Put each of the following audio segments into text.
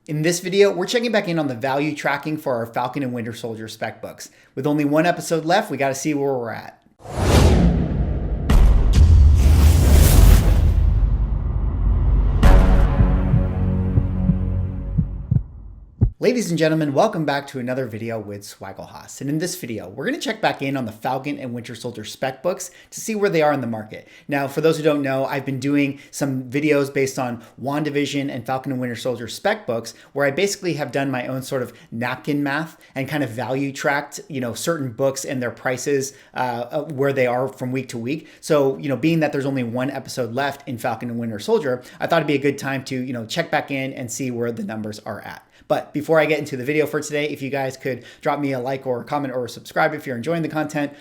In this video, we're checking back in on the value tracking for our Falcon and Winter Soldier spec books. With only one episode left, we got to see where we're at. Ladies and gentlemen, welcome back to another video with Swaggle. And in this video, we're going to check back in on the Falcon and Winter Soldier spec books to see where they are in the market. Now, for those who don't know, I've been doing some videos based on WandaVision and Falcon and Winter Soldier spec books, where I basically have done my own sort of napkin math and kind of value tracked, certain books and their prices, where they are from week to week. So, being that there's only one episode left in Falcon and Winter Soldier, I thought it'd be a good time to, check back in and see where the numbers are at. But before I get into the video for today, if you guys could drop me a like or a comment or subscribe if you're enjoying the content,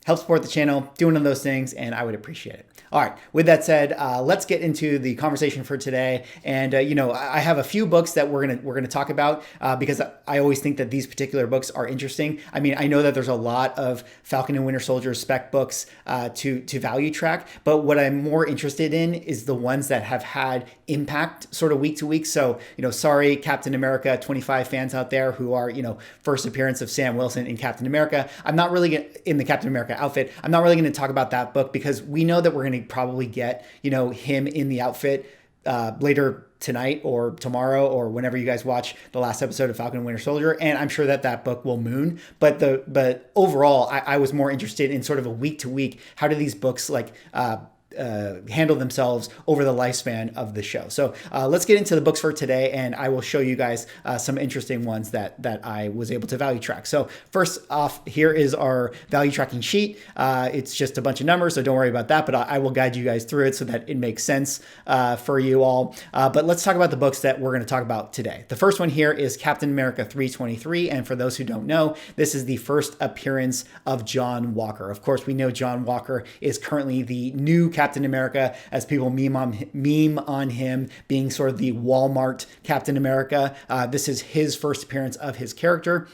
help support the channel, do one of those things, and I would appreciate it. All right, with that said, let's get into the conversation for today. And I have a few books that we're gonna talk about because I always think that these particular books are interesting. I mean, I know that there's a lot of Falcon and Winter Soldier spec books to value track, but what I'm more interested in is the ones that have had impact sort of week to week. So, sorry, Captain America 25 fans out there who are, first appearance of Sam Wilson in Captain America. I'm not really in the Captain America outfit. I'm not really going to talk about that book because we know that we're going to probably get, him in the outfit later tonight or tomorrow or whenever you guys watch the last episode of Falcon and Winter Soldier. And I'm sure that book will moon. But overall, I was more interested in sort of a week to week. How do these books handle themselves over the lifespan of the show? So let's get into the books for today, and I will show you guys some interesting ones that I was able to value track. So first off, here is our value tracking sheet. It's just a bunch of numbers, so don't worry about that, but I will guide you guys through it so that it makes sense for you all. But let's talk about the books that we're going to talk about today. The first one here is Captain America 323, and for those who don't know, this is the first appearance of John Walker. Of course, we know John Walker is currently the new Captain America, as people meme on him being sort of the Walmart Captain America. This is his first appearance of his character.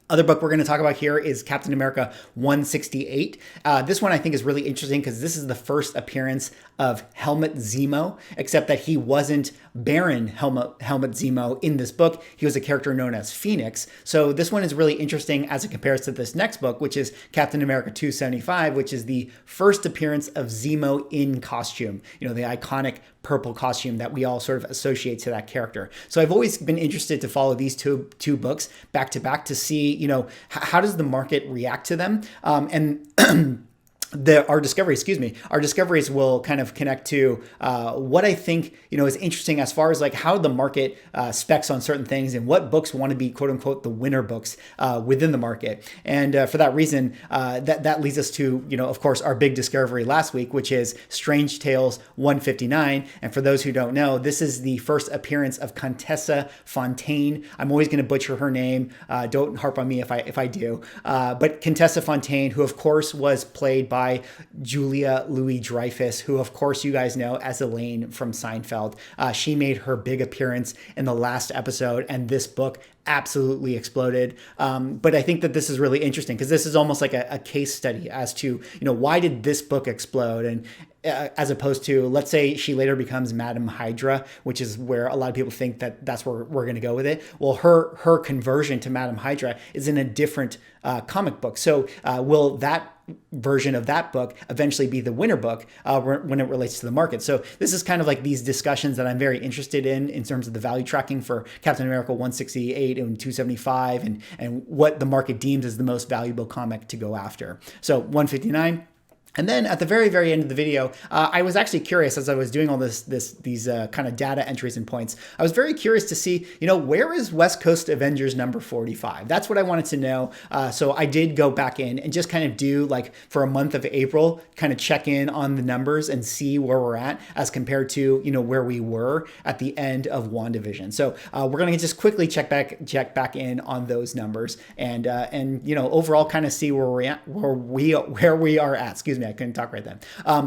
Other book we're going to talk about here is Captain America 168. This one I think is really interesting because this is the first appearance of Helmut Zemo, except that he wasn't Baron Helmut Zemo in this book. He was a character known as Phoenix. So this one is really interesting as it compares to this next book, which is Captain America 275, which is the first appearance of Zemo in costume, the iconic purple costume that we all sort of associate to that character. So I've always been interested to follow these two books back to back to see, how does the market react to them? Our discoveries will kind of connect to what I think, is interesting as far as like how the market specs on certain things and what books want to be quote unquote the winner books within the market. And for that reason, that leads us to, of course, our big discovery last week, which is Strange Tales 159. And for those who don't know, this is the first appearance of Contessa Fontaine. I'm always going to butcher her name. Don't harp on me if I do. But Contessa Fontaine, who of course was played by Julia Louis-Dreyfus, who of course you guys know as Elaine from Seinfeld. She made her big appearance in the last episode, and this book absolutely exploded. But I think that this is really interesting because this is almost like a case study as to, why did this book explode? And as opposed to, let's say she later becomes Madam Hydra, which is where a lot of people think that's where we're going to go with it. Well, her conversion to Madam Hydra is in a different comic book. So will that version of that book eventually be the winner book when it relates to the market? So this is kind of like these discussions that I'm very interested in terms of the value tracking for Captain America 168 and 275 and what the market deems as the most valuable comic to go after. So 159. And then at the very, very end of the video, I was actually curious as I was doing all these kind of data entries and points. I was very curious to see, where is West Coast Avengers number 45? That's what I wanted to know. So I did go back in and just kind of do like for a month of April, kind of check in on the numbers and see where we're at as compared to, where we were at the end of WandaVision. So we're going to just quickly check back in on those numbers and overall kind of see where we are at. Excuse me, I couldn't talk right then.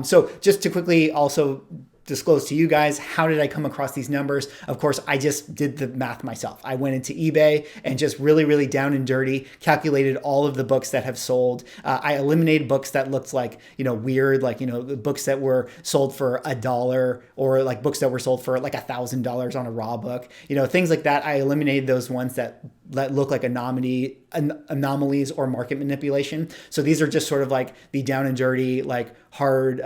So just to quickly also disclose to you guys, how did I come across these numbers? Of course, I just did the math myself. I went into eBay and just really down and dirty calculated all of the books that have sold. I eliminated books that looked like, weird, like, books that were sold for $1 or like books that were sold for like $1,000 on a raw book, things like that. I eliminated those ones that look like anomalies or market manipulation. So these are just sort of like the down and dirty, like hard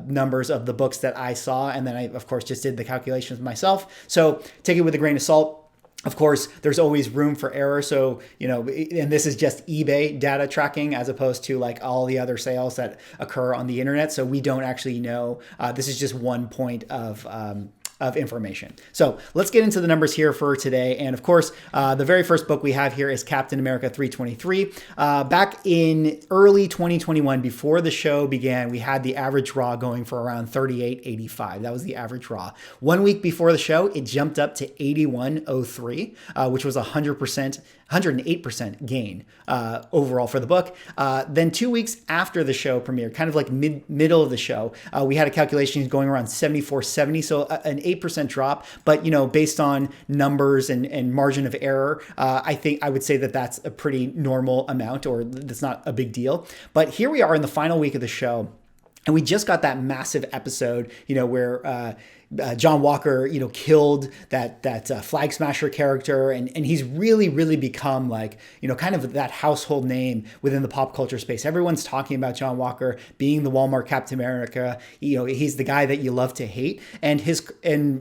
numbers of the books that I saw. And then I, of course, just did the calculations myself. So take it with a grain of salt. Of course, there's always room for error. So, and this is just eBay data tracking as opposed to like all the other sales that occur on the internet. So we don't actually know. This is just one point of information. So let's get into the numbers here for today. And of course, the very first book we have here is Captain America 323. Back in early 2021, before the show began, we had the average raw going for around 38.85. That was the average raw. 1 week before the show, it jumped up to 81.03, which was 108% gain overall for the book. Then 2 weeks after the show premiered, kind of like middle of the show, we had a calculation going around 74.70, so an 8% drop. But based on numbers and margin of error, I think I would say that that's a pretty normal amount, or that's not a big deal. But here we are in the final week of the show. And we just got that massive episode, where John Walker, killed that Flag Smasher character, and he's really become like, kind of that household name within the pop culture space. Everyone's talking about John Walker being the Walmart Captain America. He's the guy that you love to hate, and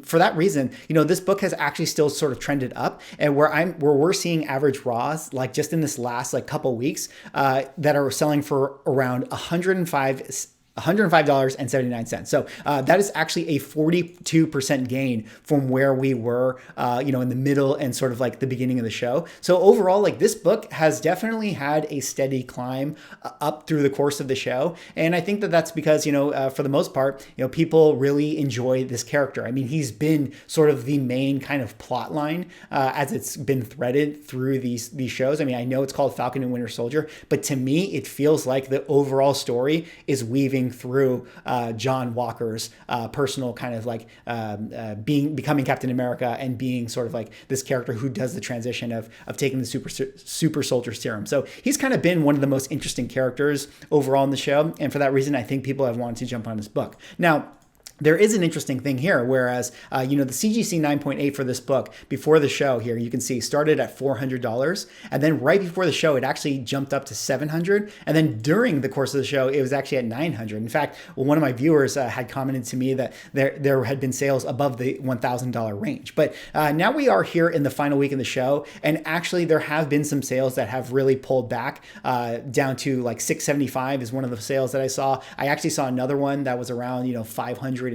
for that reason, this book has actually still sort of trended up, and where we're seeing average raws like just in this last like couple weeks that are selling for around $105.79. So that is actually a 42% gain from where we were, in the middle and sort of like the beginning of the show. So overall, like this book has definitely had a steady climb up through the course of the show. And I think that that's because, for the most part, people really enjoy this character. I mean, he's been sort of the main kind of plot line as it's been threaded through these shows. I mean, I know it's called Falcon and Winter Soldier, but to me, it feels like the overall story is weaving through John Walker's personal kind of like becoming Captain America and being sort of like this character who does the transition of taking the super soldier serum. So he's kind of been one of the most interesting characters overall in the show. And for that reason, I think people have wanted to jump on this book. Now, there is an interesting thing here, whereas, the CGC 9.8 for this book before the show here, you can see started at $400. And then right before the show, it actually jumped up to $700. And then during the course of the show, it was actually at $900. In fact, one of my viewers had commented to me that there had been sales above the $1,000 range. But now we are here in the final week of the show. And actually, there have been some sales that have really pulled back down to like $675 is one of the sales that I saw. I actually saw another one that was around, $550.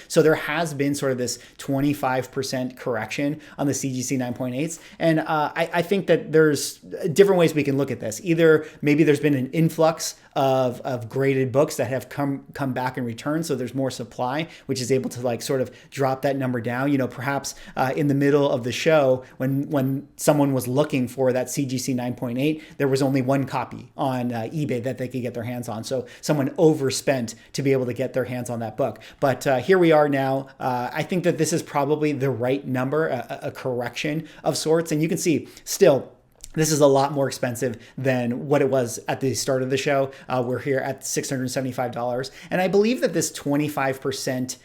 So there has been sort of this 25% correction on the CGC 9.8s. And I think that there's different ways we can look at this. Either maybe there's been an influx of graded books that have come back and returned. So there's more supply, which is able to like sort of drop that number down. Perhaps in the middle of the show, when someone was looking for that CGC 9.8, there was only one copy on eBay that they could get their hands on. So someone overspent to be able to get their hands on that book. But here we are now. I think that this is probably the right number, a correction of sorts. And you can see still, this is a lot more expensive than what it was at the start of the show. We're here at $675. And I believe that this 25%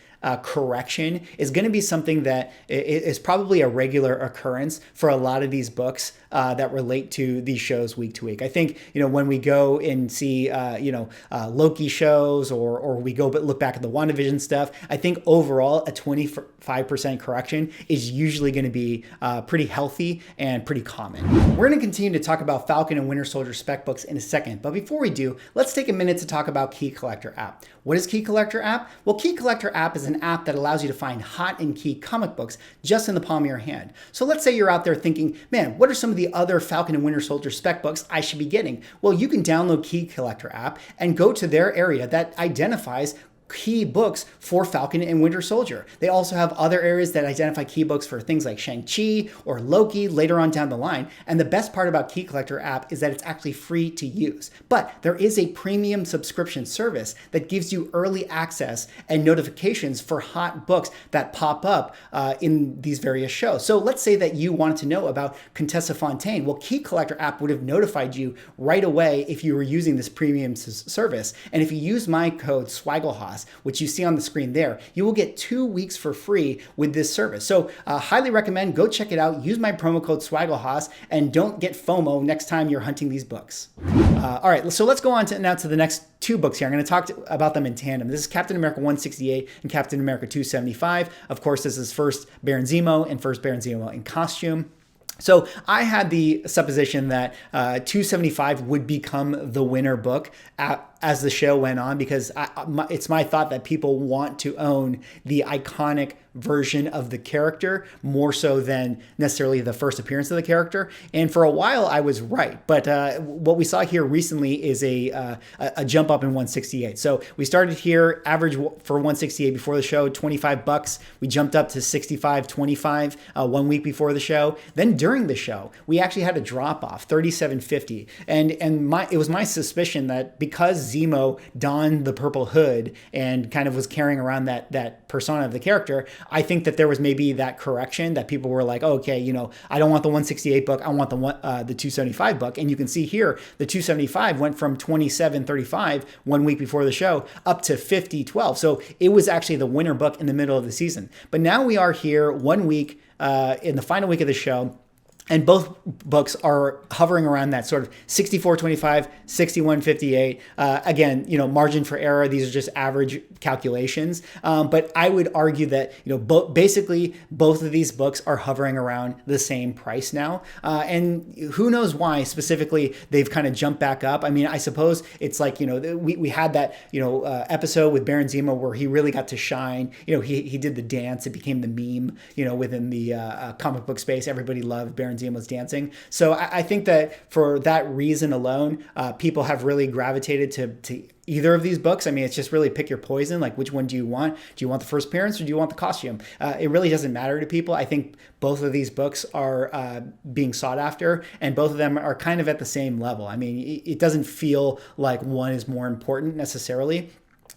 correction is going to be something that is probably a regular occurrence for a lot of these books that relate to these shows week to week. I think, when we go and see, Loki shows or we go but look back at the WandaVision stuff, I think overall a 25% correction is usually going to be pretty healthy and pretty common. We're going to continue to talk about Falcon and Winter Soldier spec books in a second. But before we do, let's take a minute to talk about Key Collector app. What is Key Collector app? Well, Key Collector app is an app that allows you to find hot and key comic books just in the palm of your hand. So let's say you're out there thinking, man, what are some of the other Falcon and Winter Soldier spec books I should be getting? Well, you can download Key Collector app and go to their area that identifies key books for Falcon and Winter Soldier. They also have other areas that identify key books for things like Shang-Chi or Loki later on down the line. And the best part about Key Collector app is that it's actually free to use. But there is a premium subscription service that gives you early access and notifications for hot books that pop up in these various shows. So let's say that you wanted to know about Contessa Fontaine. Well, Key Collector app would have notified you right away if you were using this premium service. And if you use my code SWAGGLEHOSS, which you see on the screen there, you will get 2 weeks for free with this service. So highly recommend, go check it out, use my promo code SWAGGLEHOSS, and don't get FOMO next time you're hunting these books. All right, so let's go on now to the next 2 books here. I'm going to talk about them in tandem. This is Captain America 168 and Captain America 275. Of course, this is first Baron Zemo and first Baron Zemo in costume. So I had the supposition that 275 would become the winner book as the show went on, because it's my thought that people want to own the iconic version of the character more so than necessarily the first appearance of the character. And for a while I was right, but what we saw here recently is a jump up in 168. So we started here, average for 168 before the show, $25. We jumped up to 65.25 1 week before the show. Then during the show, we actually had a drop off, $37.50. And it was my suspicion that because Zemo donned the purple hood and kind of was carrying around that persona of the character, I think that there was maybe that correction that people were like, oh, okay, you know, I don't want the 168 book, I want the 275 book. And you can see here, the 275 went from 27.35 1 week before the show up to 50.12. So it was actually the winner book in the middle of the season. But now we are here 1 week in the final week of the show, and both books are hovering around that sort of 64.25, 61.58. Again, you know, margin for error. These are just average calculations. But I would argue that, you know, basically both of these books are hovering around the same price now. And who knows why specifically they've kind of jumped back up. I mean, I suppose it's like, you know, we had that, you know, episode with Baron Zemo where he really got to shine. You know, he did the dance. It became the meme, you know, within the comic book space. Everybody loved Baron Zemo's dancing. So I think that for that reason alone, people have really gravitated to either of these books. I mean, it's just really pick your poison. Like, which one do you want? Do you want the first appearance or do you want the costume? It really doesn't matter to people. I think both of these books are being sought after, and both of them are kind of at the same level. I mean, it doesn't feel like one is more important necessarily.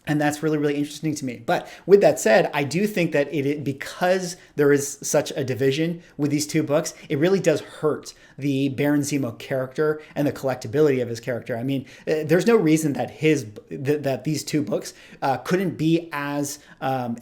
And that's really, really interesting to me. But with that said, I do think that because there is such a division with these 2 books, it really does hurt the Baron Zemo character and the collectability of his character. I mean, there's no reason that that these 2 books couldn't be as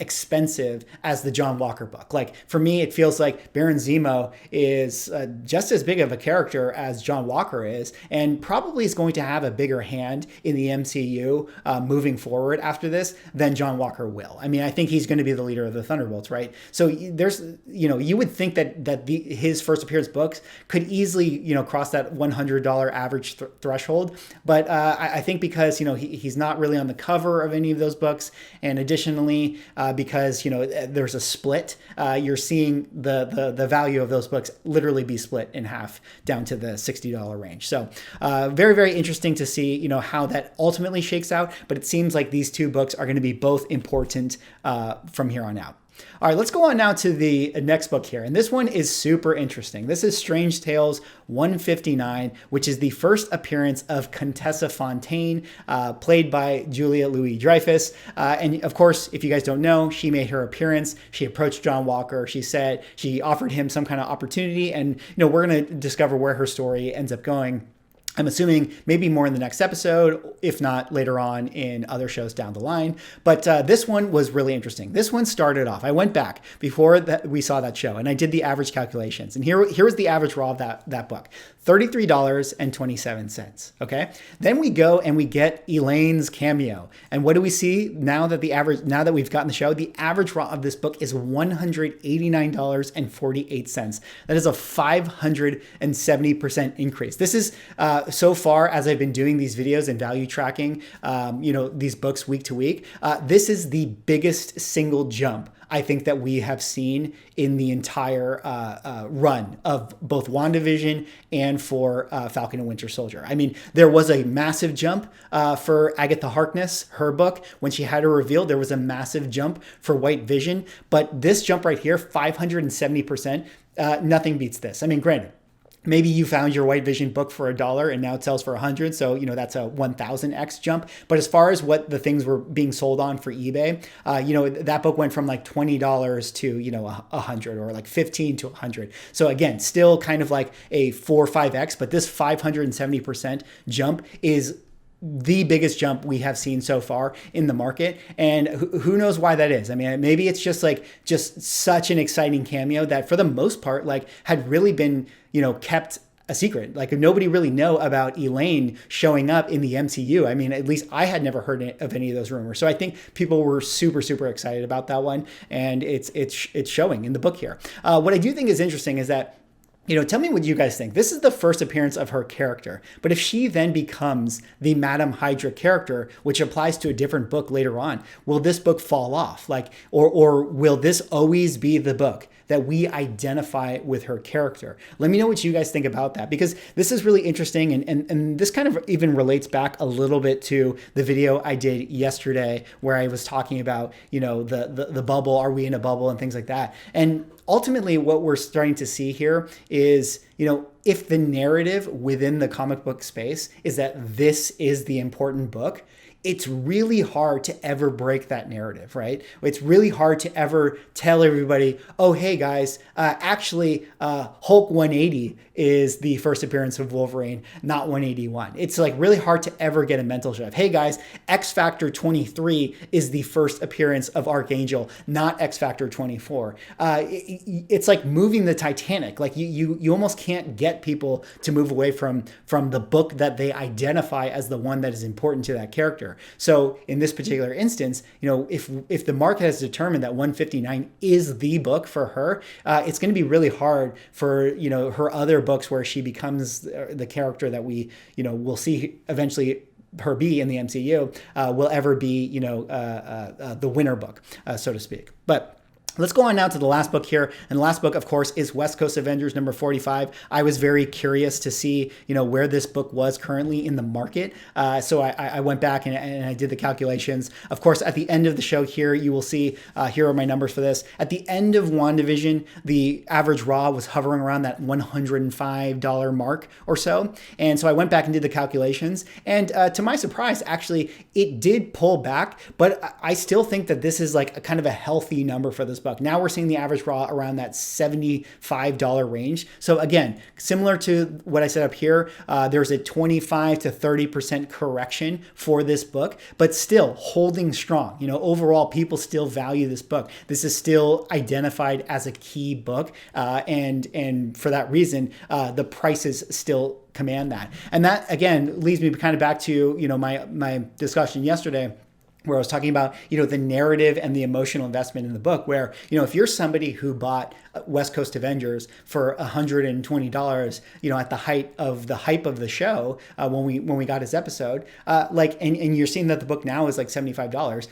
expensive as the John Walker book. Like, for me, it feels like Baron Zemo is just as big of a character as John Walker is, and probably is going to have a bigger hand in the MCU moving forward after this than John Walker will. I mean, I think he's going to be the leader of the Thunderbolts, right? So there's, you know, you would think that his first appearance books could easily, you know, cross that $100 average threshold. But I think because, you know, he's not really on the cover of any of those books, and additionally, because, you know, there's a split, you're seeing the value of those books literally be split in half down to the $60 range. So very, very interesting to see, you know, how that ultimately shakes out. But it seems like these 2 books are going to be both important from here on out. All right, let's go on now to the next book here. And this one is super interesting. This is Strange Tales 159, which is the first appearance of Contessa Fontaine, played by Julia Louis-Dreyfus. And of course, if you guys don't know, she made her appearance. She approached John Walker. She said she offered him some kind of opportunity. And, you know, we're going to discover where her story ends up going. I'm assuming maybe more in the next episode, if not later on in other shows down the line. But this one was really interesting. This one started off, I went back before that we saw that show, and I did the average calculations. And here was the average raw of that book, $33.27. Okay. Then we go and we get Elaine's cameo. And what do we see now that we've gotten the show? The average raw of this book is $189.48. That is a 570% increase. This is so far as I've been doing these videos and value tracking, these books week to week, this is the biggest single jump I think that we have seen in the entire run of both WandaVision and for Falcon and Winter Soldier. I mean, there was a massive jump for Agatha Harkness, her book. When she had her reveal, there was a massive jump for White Vision. But this jump right here, 570%, nothing beats this. I mean, granted, maybe you found your White Vision book for $1 and now it sells for $100. So, that's a 1000x jump. But as far as what the things were being sold on for eBay, that book went from like $20 to, $100 or like $15 to $100. So again, still kind of like a 4 or 5x, but this 570% jump is the biggest jump we have seen so far in the market. And who knows why that is? I mean, maybe it's just such an exciting cameo that for the most part, had really been, kept a secret. Like nobody really know about Elaine showing up in the MCU. I mean, at least I had never heard of any of those rumors. So I think people were super, super excited about that one. And it's showing in the book here. What I do think is interesting is that, tell me what you guys think. This is the first appearance of her character. But if she then becomes the Madam Hydra character, which applies to a different book later on, will this book fall off? Or will this always be the book that we identify with her character? Let me know what you guys think about that, because this is really interesting. And this kind of even relates back a little bit to the video I did yesterday where I was talking about, the bubble, are we in a bubble and things like that. And ultimately what we're starting to see here is, if the narrative within the comic book space is that this is the important book, it's really hard to ever break that narrative, right? It's really hard to ever tell everybody, oh, hey guys, actually Hulk 180 is the first appearance of Wolverine, not 181. It's really hard to ever get a mental shift. Hey guys, X Factor 23 is the first appearance of Archangel, not X Factor 24. It's like moving the Titanic. You almost can't get people to move away from the book that they identify as the one that is important to that character. So in this particular instance, if the market has determined that 159 is the book for her, it's going to be really hard for, her other books where she becomes the character that we, will see eventually her be in the MCU, will ever be, the winner book, so to speak. But let's go on now to the last book here. And the last book, of course, is West Coast Avengers number 45. I was very curious to see, where this book was currently in the market. So I went back and I did the calculations. Of course, at the end of the show here, you will see, here are my numbers for this. At the end of WandaVision, the average raw was hovering around that $105 mark or so. And so I went back and did the calculations. And to my surprise, actually, it did pull back. But I still think that this is like a kind of a healthy number for this book. Now we're seeing the average raw around that $75 range. So again, similar to what I said up here, there's a 25 to 30% correction for this book, but still holding strong. Overall, people still value this book. This is still identified as a key book. And for that reason, the prices still command that. And that, again, leads me kind of back to, my discussion yesterday, where I was talking about, the narrative and the emotional investment in the book, where, if you're somebody who bought West Coast Avengers for $120, at the height of the hype of the show, when we got his episode, and you're seeing that the book now is like $75,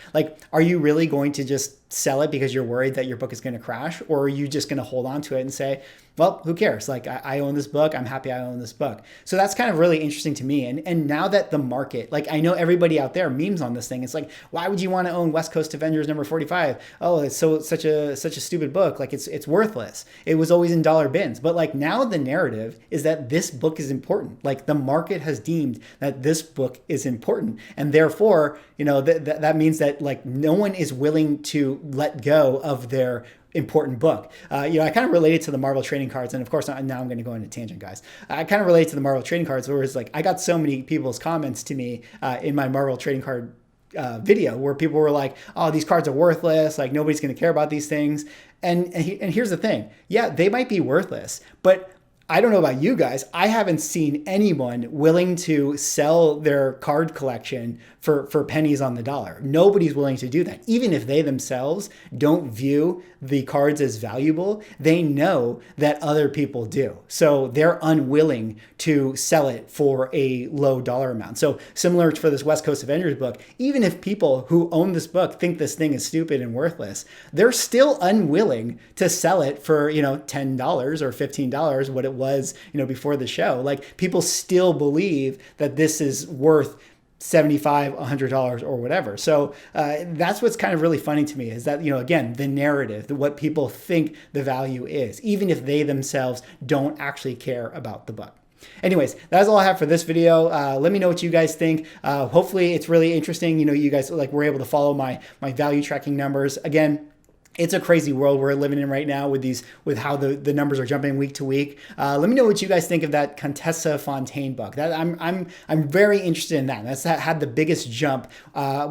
are you really going to just sell it because you're worried that your book is going to crash? Or are you just going to hold on to it and say, well, who cares? I own this book. I'm happy I own this book. So that's kind of really interesting to me. And now that the market, I know everybody out there memes on this thing. It's why would you want to own West Coast Avengers number 45? Oh, it's such a stupid book. It's worthless. It was always in dollar bins. But now the narrative is that this book is important. The market has deemed that this book is important. And therefore, that means that no one is willing to let go of their important book. I kind of related to the Marvel trading cards. And of course, now I'm going to go into tangent, guys. I kind of relate to the Marvel trading cards where it's I got so many people's comments to me in my Marvel trading card video where people were like, oh, these cards are worthless. Nobody's going to care about these things. And here's the thing. Yeah, they might be worthless, but I don't know about you guys. I haven't seen anyone willing to sell their card collection for pennies on the dollar. Nobody's willing to do that. Even if they themselves don't view the cards as valuable, they know that other people do. So they're unwilling to sell it for a low dollar amount. So similar for this West Coast Avengers book, even if people who own this book think this thing is stupid and worthless, they're still unwilling to sell it for, $10 or $15, what it was, before the show. Like, people still believe that this is worth $75, $100 or whatever. So that's what's kind of really funny to me, is that, again, the narrative, what people think the value is, even if they themselves don't actually care about the book. Anyways, that's all I have for this video. Let me know what you guys think. Hopefully it's really interesting. You guys were able to follow my value tracking numbers. Again, it's a crazy world we're living in right now with how the numbers are jumping week to week. Let me know what you guys think of that Contessa Fontaine book. That I'm very interested in that. That's had the biggest jump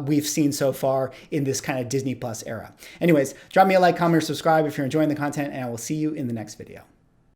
we've seen so far in this kind of Disney Plus era. Anyways, drop me a like, comment, or subscribe if you're enjoying the content, and I will see you in the next video.